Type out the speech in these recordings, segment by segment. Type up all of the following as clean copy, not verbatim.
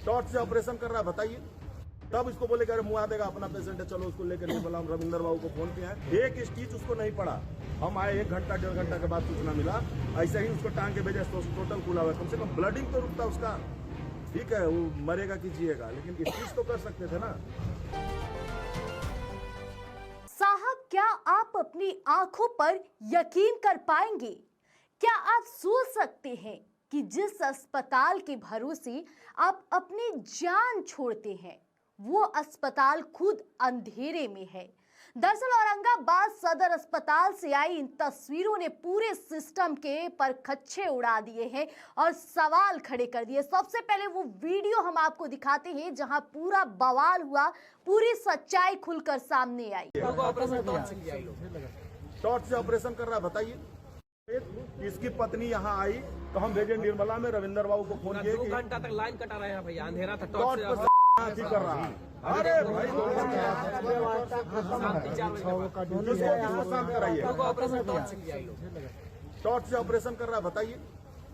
Torch से operation कर रहा है, बताइए। तब इसको बोले कि अरे मुआ देगा, अपना पेशेंट है, चलो उसको लेकर निर्मला रविंदर बाबू को फोन किया है। एक स्टिच उसको नहीं पड़ा। हम आए 1 घंटा 1.5 घंटा के बाद सूचना मिला, ऐसे ही उसको टांग के भेजा, टोटल खुला हुआ है। कम से कम ब्लडिंग तो रुकता उसका। ठीक है, वो मरेगा कि जिएगा, लेकिन स्टिच तो कर सकते थे ना। साहब, क्या आप अपनी आंखों पर यकीन कर पाएंगे? क्या आप सोच सकते हैं कि जिस अस्पताल के भरोसे आप अपनी जान छोड़ते हैं, वो अस्पताल खुद अंधेरे में है। दरअसल औरंगाबाद सदर अस्पताल से आई इन तस्वीरों ने पूरे सिस्टम के परखच्चे उड़ा दिए हैं और सवाल खड़े कर दिए। सबसे पहले वो वीडियो हम आपको दिखाते हैं जहां पूरा बवाल हुआ, पूरी सच्चाई खुलकर सामने आई। टॉर्च से ऑपरेशन कर रहा है, बताइए। इसकी पत्नी यहाँ आई तो हम भेजे निर्मला में रविंदर बाबू को फोन किए। 2 घंटा तक लाइन कटा रहे हैं भैया, अंधेरा था। टॉर्च से कर रहा है। अरे भाई, शांत कराइए। टॉर्च से ऑपरेशन कर रहा है, बताइए।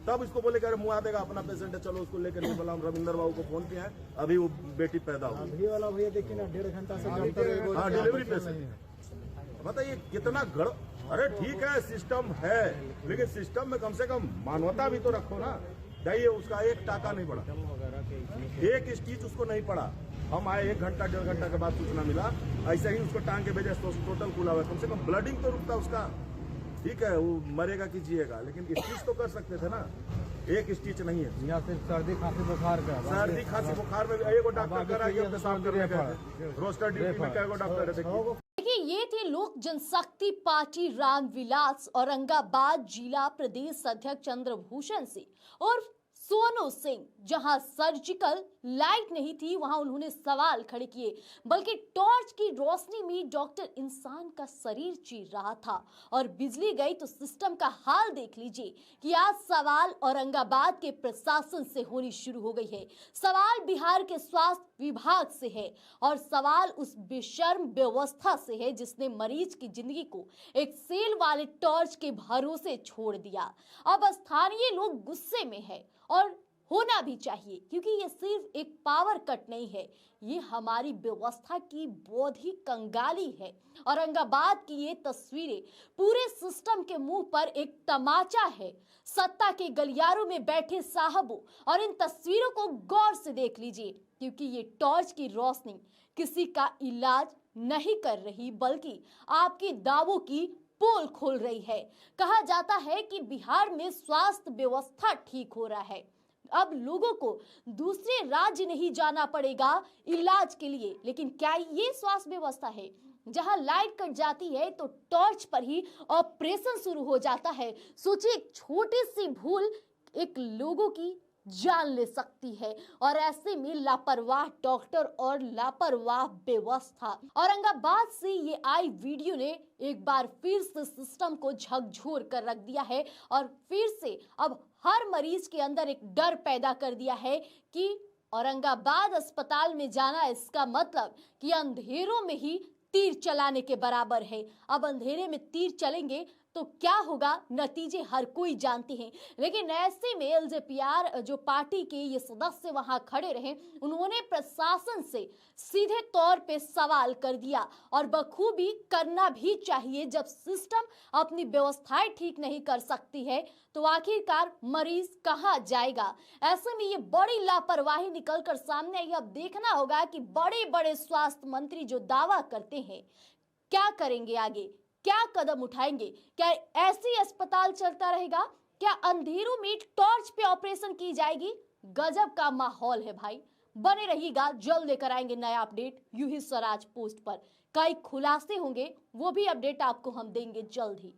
तब इसको बोले कि अरे मुआ देगा, अपना पेशेंट है, चलो उसको लेकर निर्मला रविंदर बाबू को फोन किया है। अभी वो बेटी पैदा हुई। अभी वाला भैया देखिए ना, 1.5 घंटा से हाँ, डिलीवरी पेशेंट। बताइए कितना गड़। अरे ठीक है, सिस्टम है, लेकिन सिस्टम में कम से कम मानवता भी तो रखो ना। जाइए, उसका 1 टाका नहीं पड़ा, 1 स्टिच उसको नहीं पड़ा। हम आए 1 घंटा 1.5 घंटा के बाद सूचना मिला, ऐसे ही उसको टांग के भेजा, टोटल खुला हुआ है। कम से कम ब्लडिंग तो रुकता उसका। ठीक है, वो मरेगा कि जिएगा, लेकिन स्टिच तो कर सकते थे ना। 1 स्टिच नहीं है। यहाँ सिर्फ सर्दी खांसी बुखार का, सर्दी खांसी बुखार में भी एगो डॉक्टर करा, पेशाब करने गए रोस्टर ड्यूटी में कई डॉक्टर है। देखिए, ये थे लोक जनशक्ति पार्टी रामविलास औरंगाबाद जिला प्रदेश अध्यक्ष चंद्रभूषण सिंह और सोनू सिंह। जहां सर्जिकल लाइट नहीं थी, वहां उन्होंने सवाल खड़े किए, बल्कि टॉर्च की रोशनी में डॉक्टर इंसान का शरीर चीर रहा था और बिजली गई तो सिस्टम का हाल देख लीजिए कि आज सवाल औरंगाबाद के प्रशासन से होनी शुरू हो गई है। सवाल बिहार के स्वास्थ्य विभाग से है और सवाल उस बेशर्म व्यवस्था से है जिसने मरीज की जिंदगी को एक सेल वाले टॉर्च के भरोसे छोड़ दिया। अब स्थानीय लोग गुस्से में है और होना भी चाहिए, क्योंकि ये सिर्फ एक पावर कट नहीं है, ये हमारी व्यवस्था की बौद्धिक कंगाली है। औरंगाबाद की ये तस्वीरें पूरे सिस्टम के मुंह पर एक तमाचा है। सत्ता के गलियारों में बैठे साहबों, और इन तस्वीरों को गौर से देख लीजिए, क्योंकि ये टॉर्च की रोशनी किसी का इलाज नहीं कर रही, बल्कि आपके दावों की पोल खोल रही है। कहा जाता है कि बिहार में स्वास्थ्य व्यवस्था ठीक हो रहा है, अब लोगों को दूसरे राज्य नहीं जाना पड़ेगा इलाज के लिए। लेकिन क्या ये स्वास्थ्य व्यवस्था है जहां लाइट कट जाती है तो टॉर्च पर ही ऑपरेशन शुरू हो जाता है? सोचिए, एक छोटी सी भूल एक लोगों की जान ले सकती है, और ऐसे में लापरवाह डॉक्टर और लापरवाह व्यवस्था। औरंगाबाद से ये आई वीडियो ने एक बार फिर से सिस्टम को झकझोर कर रख दिया है और फिर से अब हर मरीज के अंदर एक डर पैदा कर दिया है कि औरंगाबाद अस्पताल में जाना इसका मतलब कि अंधेरों में ही तीर चलाने के बराबर है। अब अंधेरे में तीर चलेंगे तो क्या होगा, नतीजे हर कोई जानते हैं। लेकिन ऐसे में एलजेपीआर जो पार्टी के ये सदस्य वहां खड़े रहे, उन्होंने प्रशासन से सीधे तौर पे सवाल कर दिया, और बखूबी करना भी चाहिए। जब सिस्टम अपनी व्यवस्थाएं ठीक नहीं कर सकती है तो आखिरकार मरीज कहां जाएगा? ऐसे में ये बड़ी लापरवाही निकलकर सामने आई। अब देखना होगा कि बड़े बड़े स्वास्थ्य मंत्री जो दावा करते हैं, क्या करेंगे आगे, क्या कदम उठाएंगे? क्या ऐसी अस्पताल चलता रहेगा? क्या अंधेरों में टॉर्च पे ऑपरेशन की जाएगी? गजब का माहौल है भाई। बने रहिएगा, जल्द लेकर आएंगे नया अपडेट यूं ही स्वराज पोस्ट पर। कई खुलासे होंगे, वो भी अपडेट आपको हम देंगे जल्द ही।